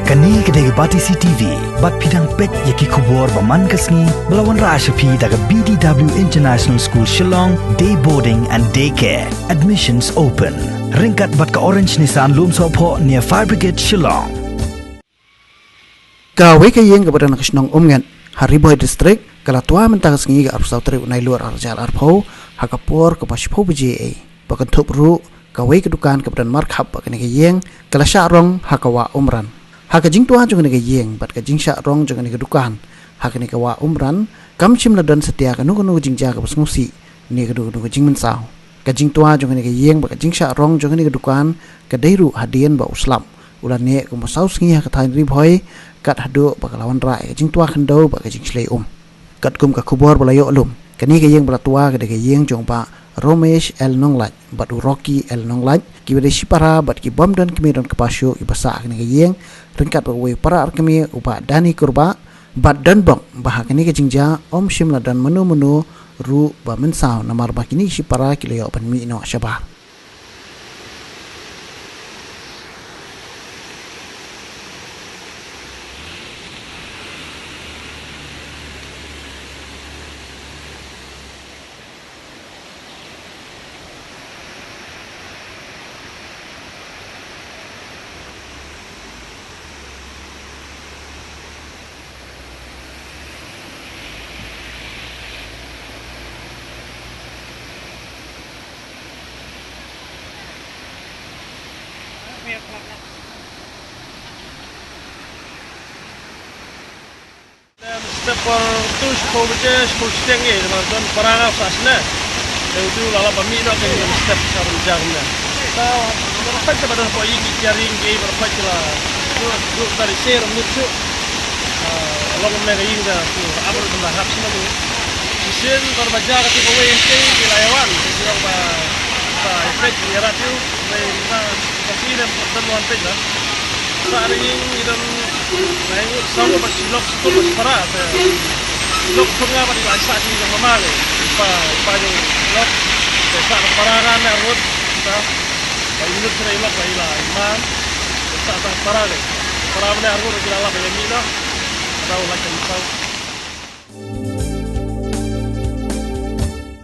Kani kedai bati CTV, bat pidang pet yaki kubur baman kasni melawan Rashapi daga BDW International School Shillong, day boarding and daycare. Admissions open. Ringkat bat ka Orange Nissan Lumsopo near Fire Brigade Shillong. Ka weka yeng kepada nak senong umngan Hariboy District kala tua mentang sengi ga arsau teri unai luar arjal arpau hakapur ke paspo BJA bakan top ru ka weka dukan kepada markhab bakan ke yeng kala syarong hakawa umran haka jing tua jong ke yeng bat ka jing syarong jong ke dukan haka ni ka wa umran kam chim ladan setia ka nu jing ja ka pasngusi ni ka du jing mensau ka jing tua jong ke yeng bat ka jing syarong jong ke dukan ka dairu hadian ba uslam ulan ne ko masau sengi haka thain riboy kat hadu bakalawan rai jing tua khandau bak jing slei kat kum ka kubor balayo alum kani ke yeng balatua ke yeng jong pa Romesh El Nonglaj bat Rocky El Nonglaj ki bade sipara bat ki bomdan kemi don kepasyo ki basa kani ke yeng ringkat we para arkemi upa dani kurba bat dan bong bah kani ke jingja om shimla dan menu ru ba mensau namar bakini sipara ki leyo pan mi no syabah Stepper tu sekolah steng ni, macam perang apa sih? Itu lala bami nak yang step cara jaga. Berapa cepat dah kau ini jaring gay berapa celah. Tu dari share mutu. Lalu mereka ini dah apa tu bahas semua tu. Sen berbaca kata kau ini di layawan. Jadi apa efek ni radio, mereka kasih dan pertemuan peda. Saat ini dalam naik sama bersilok itu berpara. Silok sungai pada bahasa ini yang memakai. Ipa yang silok saat perangan arut kita. Ini sudah ilok baiklah iman. Saat perangan arut kita lah bayar mina. Tahu macam tahu.